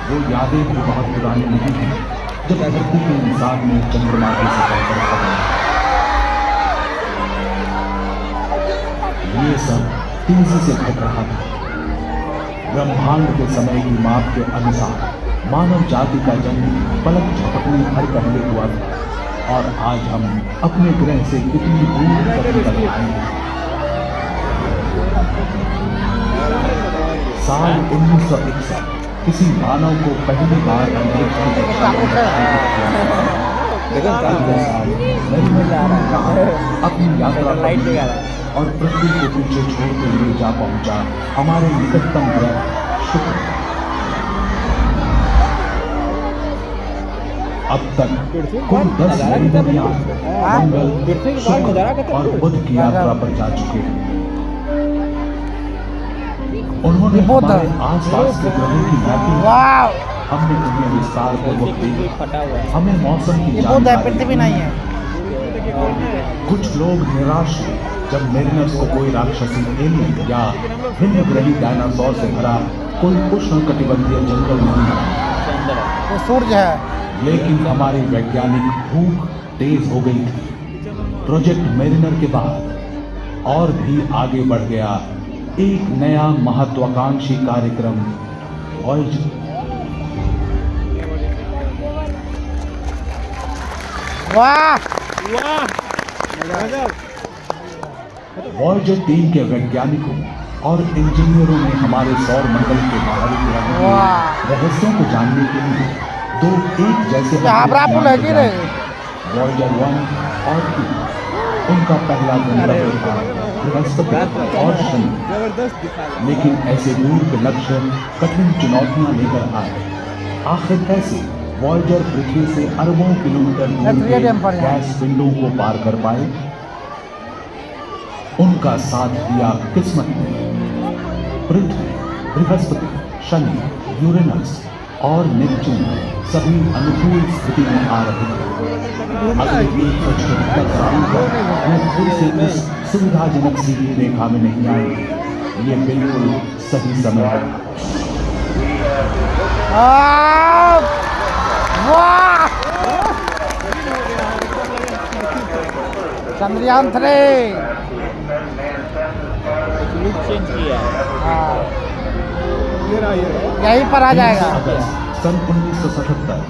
वो यादें भी बहुत पुरानी नहीं थी जब धरती के इंसान ने चंद्रमा की सतह पर कदम रखा। ये सब तेजी से घट रहा था। ब्रह्मांड के समय की माप के अनुसार मानव जाति का जन्म पलक झपकने भर पहले हुआ था और आज हम अपने ग्रह से कितनी दूर तक निकल आए हैं। साल 1961 किसी मानव को पहली बार अंतरिक्ष की कक्षा में अपनी यात्रा और पृथ्वी को पीछे छोड़ते हुए जा पहुंचा हमारे निकटतम ग्रह शुक्र। अब तक कुल 10 यात्रियां मंगल, शुक्र और बुध की यात्रा पर जा चुके हैं। उन्होंने हमारे आसपास के ग्रहों की मैपिंग, हमने उन्हें विस्तार पूर्वक देखा। हमें मौसम की जानकारी नहीं है। कुछ लोग निराश हुए जब मेरिनर्स को कोई राक्षसी एलियन या भिन्न ग्रही डायनासोर से भरा कोई उष्णकटिबंधीय जंगल नहीं मिला। वो सूर्य है। लेकिन हमारी वैज्ञानिक भूख तेज हो गई थी। प्रोजेक्ट मेरिनर के बाद और भी आगे बढ़ गया एक नया महत्वाकांक्षी कार्यक्रम वॉयेजर। वॉयेजर 3 के वैज्ञानिकों और इंजीनियरों ने हमारे सौर मंडल के बाहरी ग्रहों के रहस्यों को जानने के लिए 2 एक जैसे वॉयेजर 1 और 2। उनका पहला गंतव्य था बृहस्पति और शनि। लेकिन ऐसे दूर के लक्ष्य कठिन चुनौतियां लेकर आए। आखिर कैसे वॉयेजर पृथ्वी से अरबों किलोमीटर दूर गैस पिंडों को पार कर पाए? उनका साथ दिया किस्मत ने। पृथ्वी, बृहस्पति, शनि, यूरेनस और नेपच्यून सभी अनुकूल स्थिति में आ रहे थे। अगले 176 सालों तक मैं फिर से इस सुविधाजनक सीधी रेखा में नहीं आई। ये बिल्कुल सही समय है। चंद्रयान 3 यहीं पर आ जाएगा। सन 1977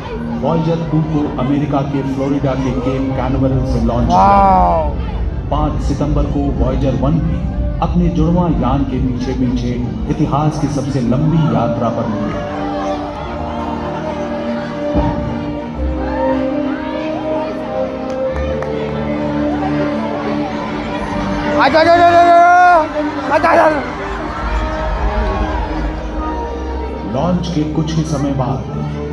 वॉयेजर 2 को अमेरिका के फ्लोरिडा के केप कैनवरल से लॉन्च किया। 5 सितंबर को वॉयेजर 1 भी अपने जुड़वां यान के पीछे पीछे इतिहास की सबसे लंबी यात्रा पर निकली। लॉन्च के कुछ ही समय बाद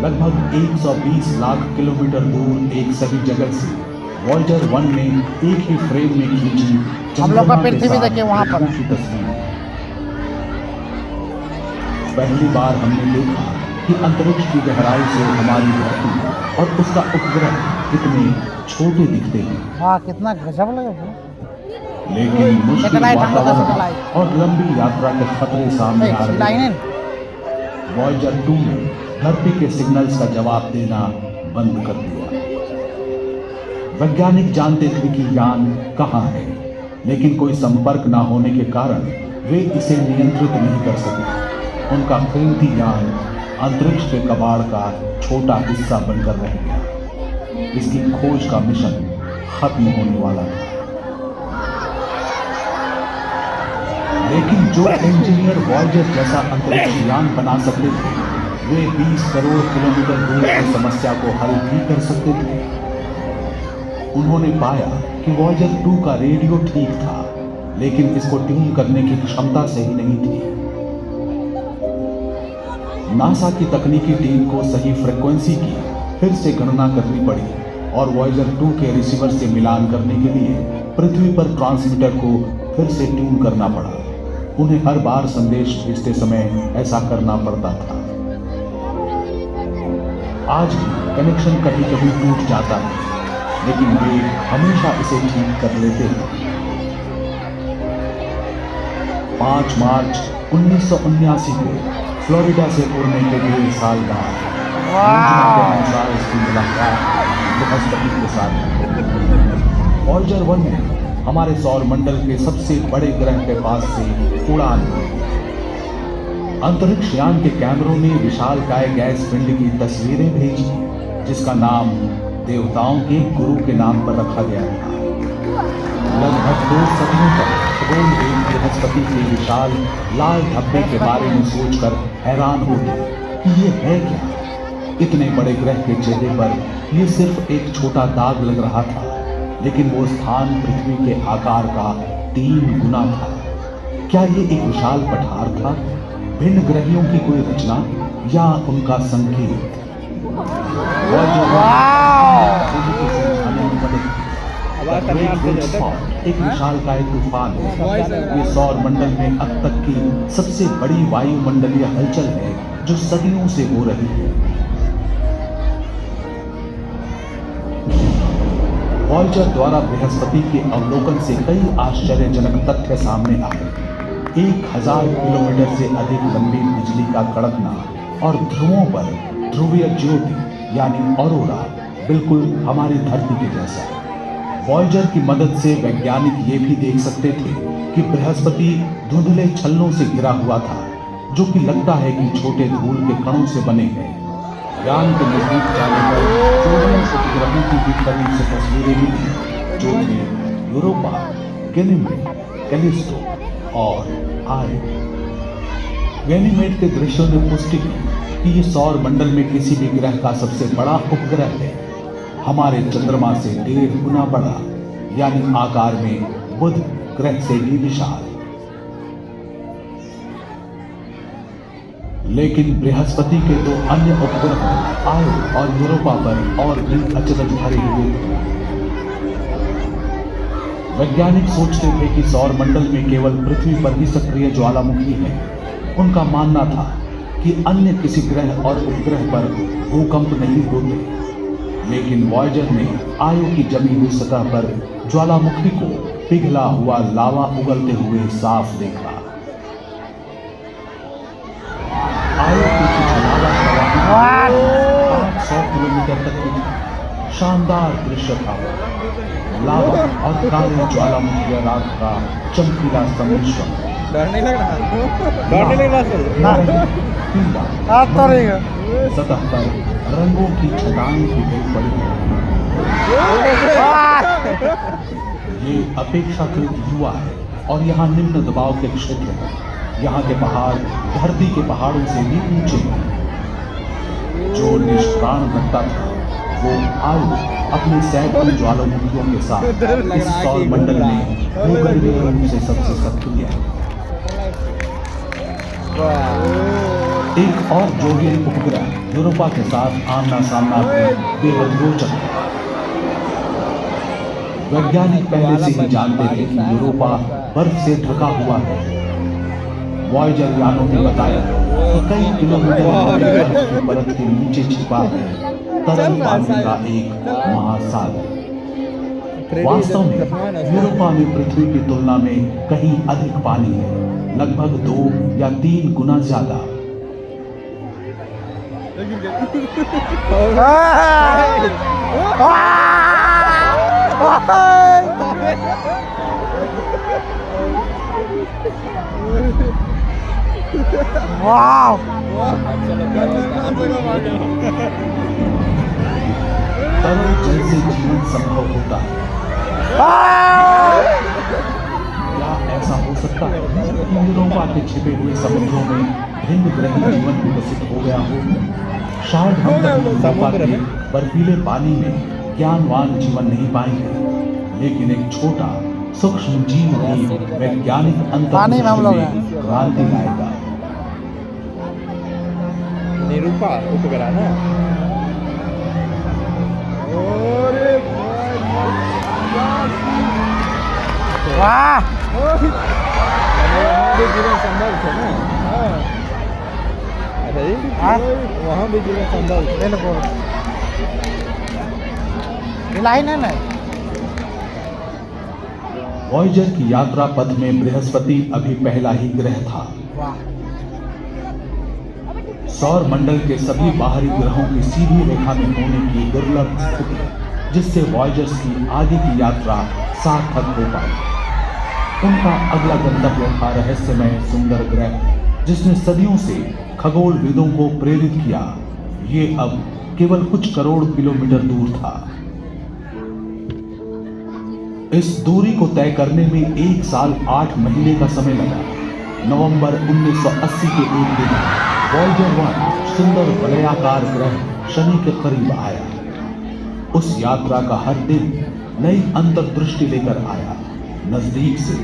लगभग 120 लाख किलोमीटर दूर एक सही जगह से वॉयेजर 1 ने एक ही फ्रेम में खींची हम लोग का पृथ्वी देखिए वहां पर की तस्वीर। पहली बार हमने देखा कि अंतरिक्ष की गहराई से हमारी धरती और उसका उपग्रह कितने छोटे दिखते हैं। वाह, कितना गजब लगा। लेकिन मुश्किल वातावरण और लंबी यात्रा के खतरे सामने आ रहे हैं। वॉयेजर 2 ने धरती के सिग्नल्स का जवाब देना बंद कर दिया। वैज्ञानिक जानते थे कि यान कहाँ है, लेकिन कोई संपर्क ना होने के कारण वे इसे नियंत्रित नहीं कर सके। उनका कीमती यान अंतरिक्ष के कबाड़ का छोटा हिस्सा बनकर रह गया। इसकी खोज का मिशन खत्म होने वाला था। लेकिन जो इंजीनियर वॉयेजर जैसा अंतरिक्ष यान बना सकते थे, वे 20 करोड़ किलोमीटर दूर की समस्या को हल भी कर सकते थे। उन्होंने पाया कि वॉयेजर 2 का रेडियो ठीक था, लेकिन इसको ट्यून करने की क्षमता सही नहीं थी। नासा की तकनीकी टीम को सही फ्रीक्वेंसी की फिर से गणना करनी पड़ी और वॉयेजर 2 के रिसीवर से मिलान करने के लिए पृथ्वी पर ट्रांसमीटर को फिर से ट्यून करना पड़ा। उन्हें हर बार संदेश भेजते समय ऐसा करना पड़ता था। आज भी कनेक्शन कभी कभी टूट जाता है, लेकिन वे हमेशा इसे ठीक कर लेते हैं। 5 मार्च 1979 को फ्लोरिडा से उड़ने के 1.5 साल बाद योजना के अनुसार इसकी मुलाकात बृहस्पति के साथ वॉयेजर 1 ने हमारे सौर मंडल के सबसे बड़े ग्रह के पास से उड़ान भरी। अंतरिक्ष यान के कैमरों ने विशालकाय गैस पिंड की तस्वीरें भेजी, जिसका नाम देवताओं के गुरु के नाम पर रखा गया था। लगभग 2 सदियों तक खगोल देव बृहस्पति के विशाल लाल धब्बे के बारे में सोचकर हैरान हो गए कि ये है क्या। इतने बड़े ग्रह के चेहरे पर यह सिर्फ एक छोटा दाग लग रहा था, लेकिन वो स्थान पृथ्वी के आकार का 3 गुना था। क्या ये एक विशाल पठार था, भिन्न ग्रहियों की कोई रचना या उनका संकेत? एक विशालकाय तूफान है। ये सौर मंडल में अब तक की सबसे बड़ी वायुमंडलीय हलचल है जो सदियों से हो रही है। वॉयेजर द्वारा बृहस्पति के अवलोकन से कई आश्चर्यजनक तथ्य सामने आए। 1000 किलोमीटर से अधिक लंबी बिजली का कड़कना और ध्रुवों पर ध्रुवीय ज्योति यानी ऑरोरा बिल्कुल हमारी धरती के जैसा। वॉयेजर की मदद से वैज्ञानिक ये भी देख सकते थे कि बृहस्पति धुंधले छल्लों से घिरा हुआ था, जो कि लगता है कि छोटे धूल के कणों से बने हैं। यान के नजदीक जाने पर जोडियन उपग्रहों की भी करीब से तस्वीरें मिली, जो कि यूरोपा, गैनीमेड, कैलिस्टो और आयो। गैनीमेड के दृश्यों ने पुष्टि की कि ये सौर मंडल में किसी भी ग्रह का सबसे बड़ा उपग्रह है। हमारे चंद्रमा से 1.5 गुना बड़ा, यानी आकार में बुध ग्रह से भी विशाल। लेकिन बृहस्पति के 2 अन्य उपग्रह आयो और यूरोपा पर और भी अचरज भरे हुए थे। वैज्ञानिक सोचते थे कि सौर मंडल में केवल पृथ्वी पर ही सक्रिय ज्वालामुखी है। उनका मानना था कि अन्य किसी ग्रह और उपग्रह पर भूकंप नहीं होते। लेकिन वॉयेजर ने आयो की जमी हुई सतह पर ज्वालामुखी को पिघला हुआ लावा उगलते हुए साफ देखा। आयो के कुछ लावा 500 किलोमीटर तक की शानदार दृश्य था। लावा और काले ज्वालामुखी रात का चमकीला सम्मिश्रण। डर नहीं लग रहा? डर नहीं लग रहा? पीला सतह पर रंगों की छटाएं भी गई पड़ी हैं। ये अपेक्षाकृत युवा है और यहाँ निम्न दबाव के क्षेत्र हैं। यहाँ के पहाड़ धरती के पहाड़ों से भी ऊंचे हैं। जो निष्प्राण लगता था वो आयो अपने सैकड़ों ज्वालामुखियों के साथ इस सौर मंडल में भूगर्भीय रूप से सबसे सक्रिय है। एक और जोडियन उपग्रह यूरोपा के साथ आमना सामना बेहद रोचक है। वैज्ञानिक पहले से ही जानते थे कि यूरोपा बर्फ से ढका हुआ है। वॉयेजर यानों ने बताया कि कई किलोमीटर की परत के नीचे छिपा है तरल पानी का एक महासागर। वास्तव में यूरोपा में पृथ्वी की तुलना में कहीं अधिक पानी है, लगभग 2 या 3 गुना ज्यादा। वाह तरल जल से जीवन संभव होता है। क्या ऐसा हो सकता है कि यूरोपा के छिपे हुए समुद्रों में भिन्न ग्रही जीवन विकसित हो गया हो? शायद हम कभी यूरोपा के बर्फीले पानी में ज्ञानवान जीवन नहीं पाएंगे, लेकिन एक छोटा सूक्ष्म जीव भी वैज्ञानिक अंतर्दृष्टि में क्रांति लाएगा। निरूपा उपग्रह ना? वाह वहाँ भी जीवन संभव थे ना? अच्छा जी, वहाँ भी जीवन संभव थे। बिल्कुल हिलाई नहीं। वॉयेजर की यात्रा पथ में बृहस्पति अभी पहला ही ग्रह था। सौर मंडल के सभी बाहरी ग्रहों की सीधी रेखा में होने की दुर्लभ स्थिति, जिससे वॉयेजर्स की आगे की यात्रा सार्थक हो पाई। उनका अगला गंतव्य था रहस्यमय सुंदर ग्रह, जिसने सदियों से खगोलविदों को प्रेरित किया। ये अब केवल कुछ करोड़ किलोमीटर दूर था। इस दूरी को तय करने में 1 साल 8 महीने का समय लगा। नवंबर 1980 के एक दिन वॉयेजर 1 सुंदर वलयाकार ग्रह शनि के करीब आया। उस यात्रा का हर दिन नई अंतर्दृष्टि लेकर आया। नजदीक से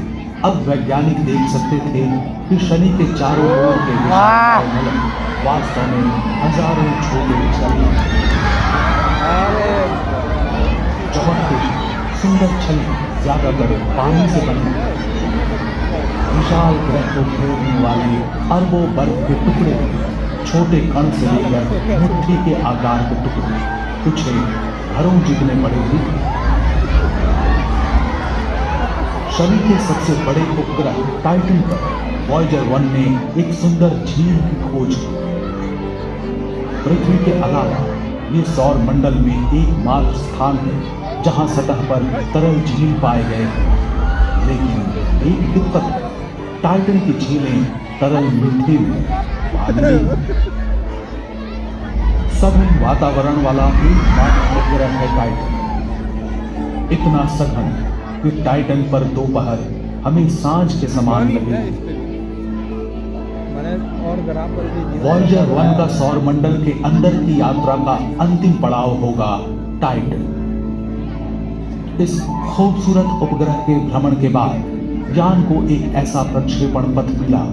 अब वैज्ञानिक देख सकते थे कि शनि के चारों ओर के वास्तव में हजारों छोटे चमकते सुंदर छल्ले ज्यादातर पानी से बने विशाल ग्रह को घेरने वाले अरबों बर्फ के टुकड़े, छोटे कण से लेकर मुट्ठी के आकार के टुकड़े, कुछ घरों जितने बड़े भी। शनि के सबसे बड़े उपग्रह टाइटन पर वॉयेजर 1 ने एक सुंदर झील की खोज की। पृथ्वी के अलावा ये सौर मंडल में एकमात्र स्थान है जहां सतह पर तरल झील पाए गए हैं। लेकिन एक दिक्कत है, टाइटन की झीलें तरल मिट्टी में सघन वातावरण वाला एकमात्र उपग्रह है टाइटन। इतना सघन कि टाइटन पर दोपहर हमें सांझ के समान लगे। वॉयेजर 1 का सौर मंडल के अंदर की यात्रा का अंतिम पड़ाव होगा टाइटन। इस खूबसूरत उपग्रह के भ्रमण के बाद यान को एक ऐसा प्रक्षेपण पथ मिला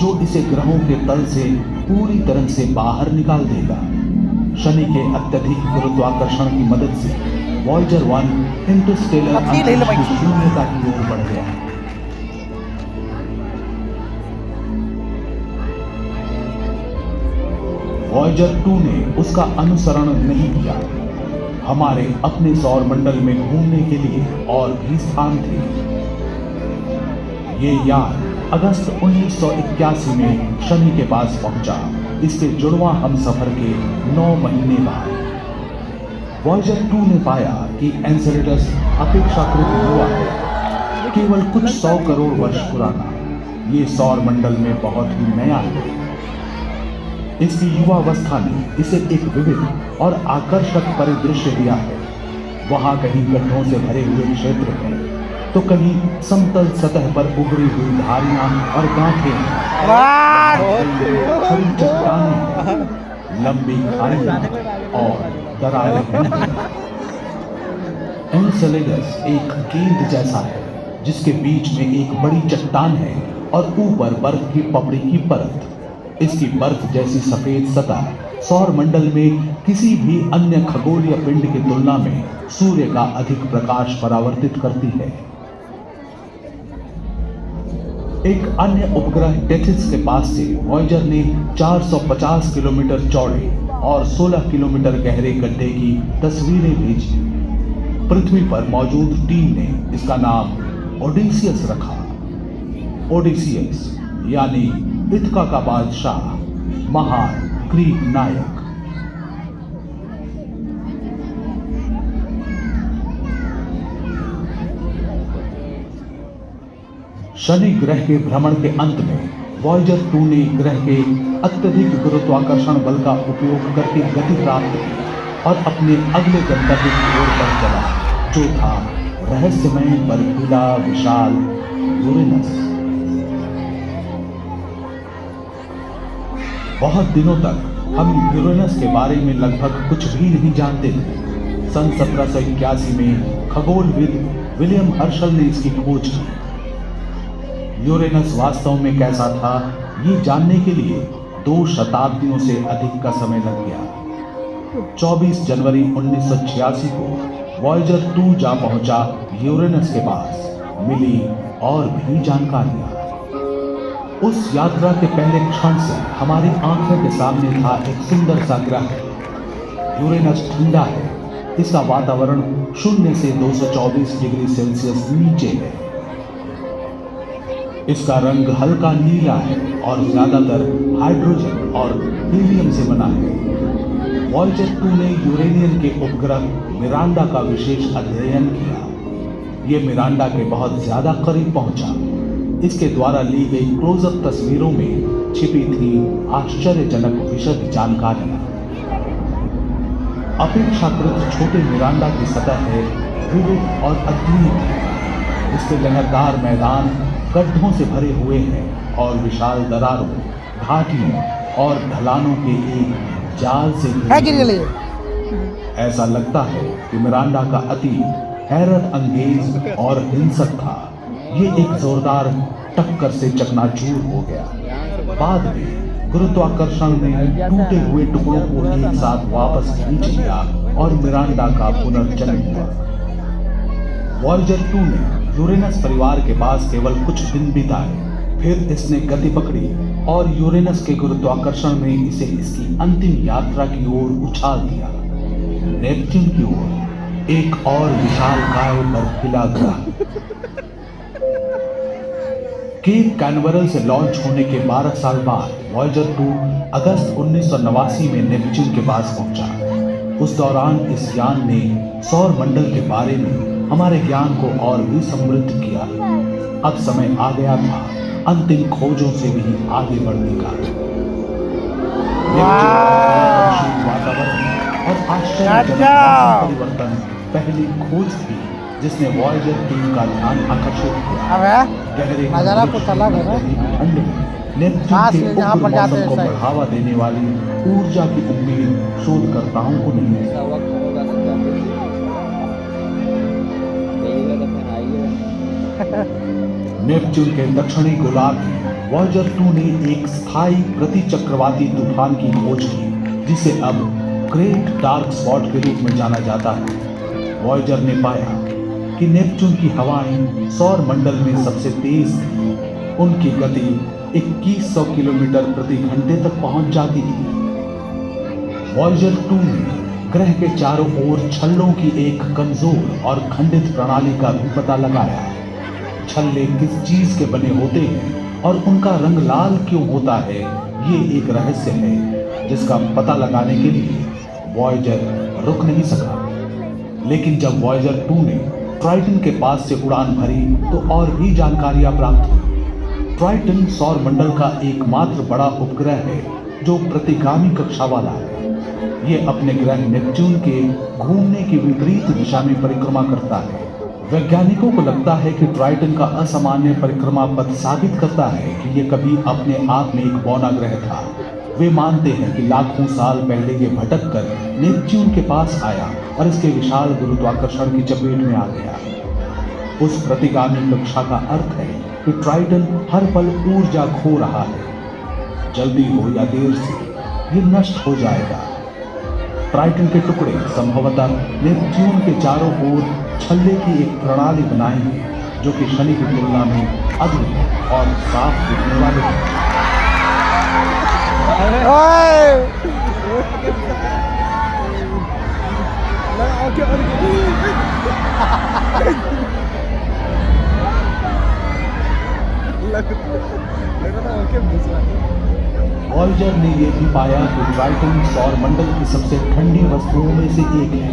जो इसे ग्रहों के तल से पूरी तरह से बाहर निकाल देगा। शनि के अत्यधिक गुरुत्वाकर्षण की मदद से वॉयेजर 1 इंटरस्टेलर अंतरिक्ष की शून्यता की ओर बढ़ गया। वॉयेजर 2 ने उसका अनुसरण नहीं किया। हमारे अपने सौर मंडल में घूमने के लिए और भी स्थान थे। ये यान अगस्त 1981 में शनि के पास पहुंचा। इसके जुड़वां हमसफर के 9 महीने बाद वॉयेजर 2 ने पाया कि एन्सेलेडस अपेक्षाकृत युवा है, केवल कुछ 100 करोड़ वर्ष पुराना। ये सौर मंडल में बहुत ही नया है। इसकी युवावस्था ने इसे एक विविध और आकर्षक परिदृश्य दिया है। वहां कहीं गड्ढों से भरे हुए क्षेत्र हैं, तो कहीं समतल सतह पर उभरी हुई धारियां और गांठें, खड़ी चट्टानें, लंबी खाइयां और दरारें। एन्सेलेडस एक गेंद जैसा है जिसके बीच में एक बड़ी चट्टान है और ऊपर बर्फ की पपड़ी की परत। इसकी बर्फ जैसी सफेद सतह सौर मंडल में किसी भी अन्य खगोलीय पिंड की तुलना में सूर्य का अधिक प्रकाश परावर्तित करती है। एक अन्य उपग्रह टेथिस के पास से वॉयेजर ने 450 किलोमीटर चौड़े और 16 किलोमीटर गहरे गड्ढे की तस्वीरें भेजी। पृथ्वी पर मौजूद टीम ने इसका नाम ओडेसियस रखा। ओडेसियस यानी इथका का बादशाह, महान ग्रीक नायक। शनि ग्रह के भ्रमण के अंत में वॉयेजर 2 ने ग्रह के अत्यधिक गुरुत्वाकर्षण बल का उपयोग करके गति प्राप्त की और अपने अगले गंतव्य की ओर बढ़ चला, जो था रहस्यमय बर्फीला विशाल यूरेनस। बहुत दिनों तक हम यूरेनस के बारे में लगभग कुछ भी नहीं जानते थे। सन 1781 में खगोलविद विलियम हर्शल ने इसकी खोज की। यूरेनस वास्तव में कैसा था, ये जानने के लिए 2 शताब्दियों से अधिक का समय लग गया। 24 जनवरी 1986 को वॉयेजर 2 जा पहुंचा यूरेनस के पास। मिली और भी जानकारियां। उस यात्रा के पहले क्षण से हमारी आंखों के सामने था एक सुंदर सा ग्रह। यूरेनस ठंडा है, इसका वातावरण 0 से 224 डिग्री सेल्सियस नीचे है। इसका रंग हल्का नीला है और ज्यादातर हाइड्रोजन और हीलियम से बना है। वॉयेजर 2 ने यूरेनियन के उपग्रह मिरांडा का विशेष अध्ययन किया। ये मिरांडा के बहुत ज्यादा करीब पहुंचा। इसके द्वारा ली गई क्लोजअप तस्वीरों में छिपी थी आश्चर्यजनक विशद जानकारियां। अपेक्षाकृत छोटे मिरांडा की सतह है विविध और अद्वितीय है। इसके लहरदार मैदान गड्ढों से भरे हुए हैं और विशाल दरारों, घाटियों और ढलानों के एक जाल से ऐसा लगता है कि मिरांडा का अतीत हैरत अंगेज और हिंसक था। ये एक जोरदार टक्कर से चकनाचूर हो गया। बाद में गुरुत्वाकर्षण ने टूटे हुए टुकड़ों को एक साथ वापस खींच लिया और मिरांडा का पुनर्जन्म हुआ। वॉयेजर 2 ने यूरेनस परिवार के पास केवल कुछ दिन बिताए, फिर इसने गति पकड़ी और यूरेनस के गुरुत्वाकर्षण ने इसे इसकी अंतिम यात्रा की ओर उछाल दिया, नेपच्यून की ओर, एक और विशालकाय बर्फीला ग्रह। केप कैनवरल से लॉन्च होने के 12 साल बाद वॉयेजर 2 अगस्त 1989 में नेपच्यून के पास पहुंचा। उस दौरान इस यान ने सौर मंडल के बारे में हमारे ज्ञान को और भी समृद्ध किया। अब समय आ गया था अंतिम खोजों से भी आगे बढ़ने का। वातावरण और आश्चर्यजनक परिवर्तन पहली खोज थी जिसने वॉयेजर 3 का ध्यान आकर्षित किया। गहरे नजारा कुछ अलग है ना। ठंड में नेपच्यून के जहाँ पर जाते मौसम को हैं बढ़ावा देने वाली ऊर्जा की उम्मीद शोधकर्ताओं को नहीं है। नेपच्यून के दक्षिणी गोलार्ध में वॉयेजर 2 ने एक स्थायी प्रतिचक्रवाती तूफान की खोज की जिसे अब ग्रेट डार्क स्पॉट के रूप में जाना जाता है। वॉयेजर ने पाया कि नेपच्यून की हवाएं सौर मंडल में सबसे तेज थी। उनकी गति 2100 किलोमीटर प्रति घंटे तक पहुंच जाती थी। वॉयेजर 2 ने ग्रह के चारों ओर छल्लों की एक कमजोर और खंडित प्रणाली का भी पता लगाया। छल्ले किस चीज के बने होते हैं और उनका रंग लाल क्यों होता है, ये एक रहस्य है जिसका पता लगाने के लिए वॉयेजर रुक नहीं सका। लेकिन जब वॉयेजर 2 ने ट्राइटन के पास से उड़ान भरी तो और भी जानकारियां प्राप्त हुई। ट्राइटन सौर मंडल का एकमात्र बड़ा उपग्रह है जो प्रतिगामी कक्षा वाला है। ये अपने ग्रह नेपच्यून के घूमने की विपरीत दिशा में परिक्रमा करता है। वैज्ञानिकों को लगता है कि ट्राइटन का असामान्य परिक्रमा पथ साबित करता है कि यह कभी अपने आप में एक बौना ग्रह था। वे मानते हैं कि लाखों साल पहले ये भटक कर नेपच्यून के पास आया और इसके विशाल गुरुत्वाकर्षण की चपेट में आ गया। उस प्रतिगामी कक्षा का अर्थ है कि ट्राइटन हर पल ऊर्जा खो रहा है। जल्दी हो या देर से ये नष्ट हो जाएगा। ट्राइटन के टुकड़े संभवतः नेपच्यून के चारों ओर छल्ले की एक प्रणाली बनाएंगे जो कि शनि की तुलना में अधिक और साफ दिखने वाले हैं। वॉयेजर ने यह भी पाया कि ट्राइटन सौर मंडल की सबसे ठंडी वस्तुओं में से एक है।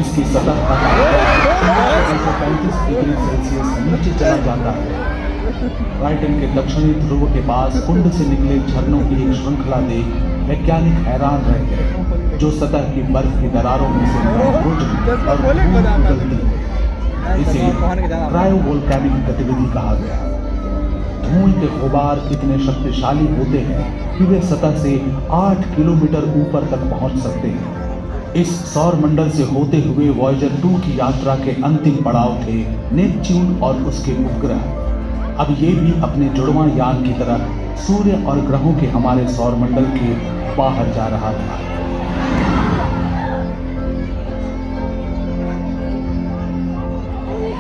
इसकी सतह का तापमान 135 डिग्री सेल्सियस नीचे चला जाता है। ट्राइटन के दक्षिणी ध्रुव के पास कुंड से निकले झरनों की एक श्रृंखला देख वैज्ञानिक हैरान रह गए, जो सतह की बर्फ की दरारों में से नाइट्रोजन और धूल निकलती है। इसे क्रायोवोल्केनिक गतिविधि कहा गया। धूल के गुबार इतने शक्तिशाली होते हैं कि वे सतह से 8 किलोमीटर ऊपर तक पहुंच सकते हैं। इस सौर मंडल से होते हुए वॉयेजर 2 की यात्रा के अंतिम पड़ाव थे नेपच्यून और उसके उपग्रह। अब ये भी अपने जुड़वां यान की तरह सूर्य और ग्रहों के हमारे सौर मंडल के बाहर जा रहा था।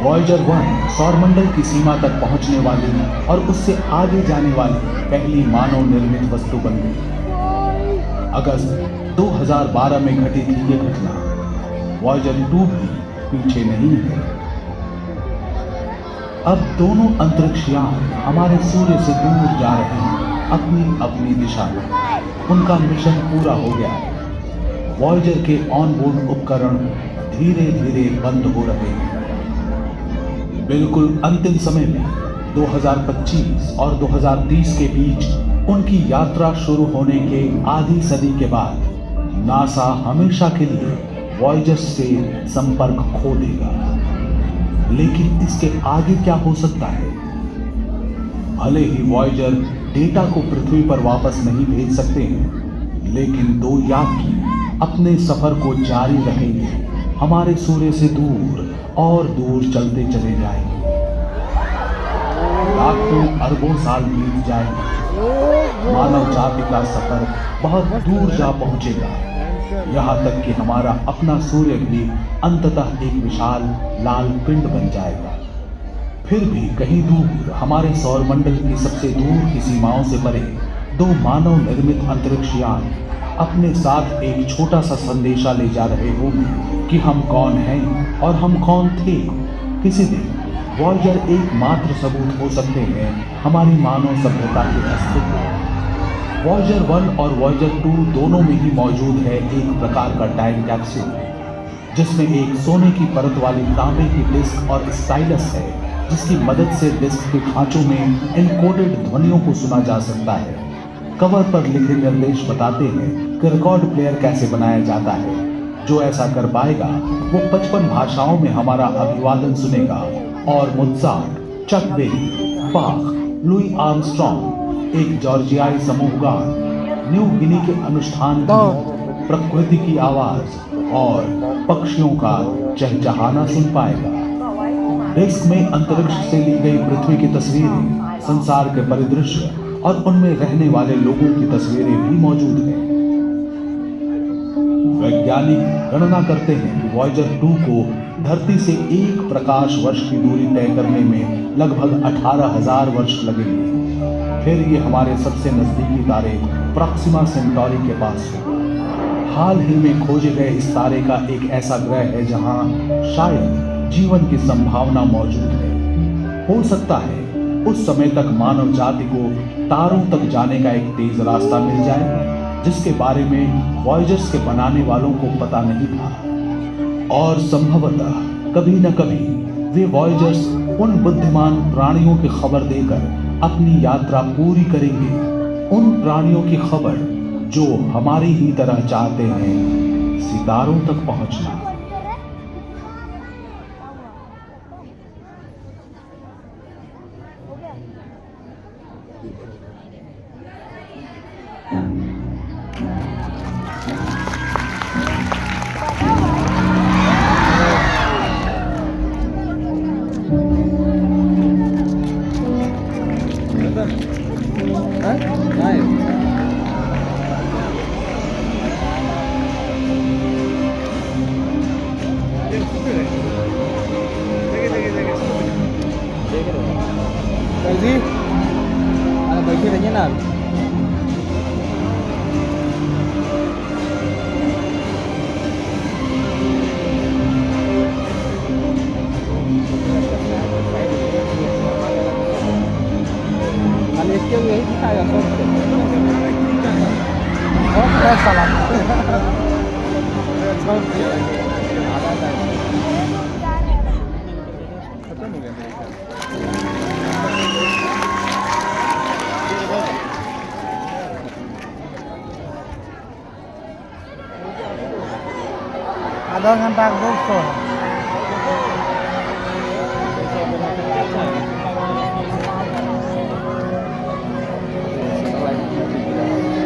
वॉयेजर 1 सौरमंडल की सीमा तक पहुंचने वाली और उससे आगे जाने वाली पहली मानव निर्मित वस्तु बन गई। अगस्त 2012 में घटी थी ये घटना। वॉयेजर 2 भी पीछे नहीं है। अब दोनों अंतरिक्षयान हमारे सूर्य से दूर जा रहे हैं, अपनी अपनी दिशा में। उनका मिशन पूरा हो गया है। वॉयेजर के ऑनबोर्ड उपकरण धीरे धीरे बंद हो रहे हैं। बिल्कुल अंतिम समय में 2025 और 2030 के बीच उनकी यात्रा शुरू होने के आधी सदी के बाद नासा हमेशा के लिए वॉयेजर से संपर्क खो देगा। लेकिन इसके आगे क्या हो सकता है? भले ही वॉयेजर डेटा को पृथ्वी पर वापस नहीं भेज सकते हैं, लेकिन दो यात्री अपने सफर को जारी रखेंगे, हमारे सूर्य से दूर और दूर चलते चले जाएंगे। लाखों अरबों साल बीत जाएंगे, मानव जाति का सफर बहुत दूर जा पहुंचेगा, यहाँ तक कि हमारा अपना सूर्य भी अंततः एक विशाल लाल पिंड बन जाएगा। फिर भी कहीं दूर हमारे सौरमंडल की सबसे दूर की सीमाओं से परे दो मानव निर्मित अंतरिक्षयान अपने साथ एक छोटा सा संदेशा ले जा रहे होंगे कि हम कौन हैं और हम कौन थे। किसी दिन वॉयेजर एकमात्र सबूत हो सकते हैं हमारी मानव सभ्यता के अस्तित्व। वॉयेजर 1 और वॉयेजर 2 दोनों में ही मौजूद है एक प्रकार का टाइम कैप्सूल, जिसमें एक सोने की परत वाली तांबे की डिस्क और स्टाइलस है, जिसकी मदद से डिस्क के खांचों में एन्कोडेड ध्वनियों को सुना जा सकता है। कवर पर लिखे निर्देश बताते हैं कि रिकॉर्ड प्लेयर कैसे बनाया जाता है। जो ऐसा कर पाएगा वो 55 भाषाओं में हमारा अभिवादन सुनेगा और मोत्सार्ट, चक बेरी, बाख, लुई आर्मस्ट्रॉन्ग, एक जॉर्जियाई समूह गान, न्यू गिनी के अनुष्ठान गीत, प्रकृति की आवाज और पक्षियों का चहचहाना सुन पाएगा। डिस्क में अंतरिक्ष से ली गई पृथ्वी की तस्वीरें, संसार के परिदृश्य और उनमें रहने वाले लोगों की तस्वीरें भी मौजूद हैं। वैज्ञानिक गणना करते हैं कि वॉयेजर 2 को धरती से 1 प्रकाश वर्ष की दूरी तय करने में लगभग 18,000 वर्ष लगेंगे। फिर ये हमारे सबसे नजदीकी तारे प्रॉक्सिमा सेंटौरी के पास होगा। हाल ही में खोजे गए इस तारे का एक ऐसा ग्रह है जहां शायद जीवन की संभावना मौजूद है। हो सकता है उस समय तक मानव जाति को तारों तक जाने का एक तेज रास्ता मिल जाए, जिसके बारे में वॉयेजर्स के बनाने वालों को पता नहीं था। और संभवतः कभी न कभी वे वॉयेजर्स उन बुद्धिमान प्राणियों की खबर देकर अपनी यात्रा पूरी करेंगे, उन प्राणियों की खबर जो हमारी ही तरह चाहते हैं सितारों तक पहुंचना। जी बैठे रहिए ना। इसके लिए ही दिखाएगा आधा घंटा का बुक तो है।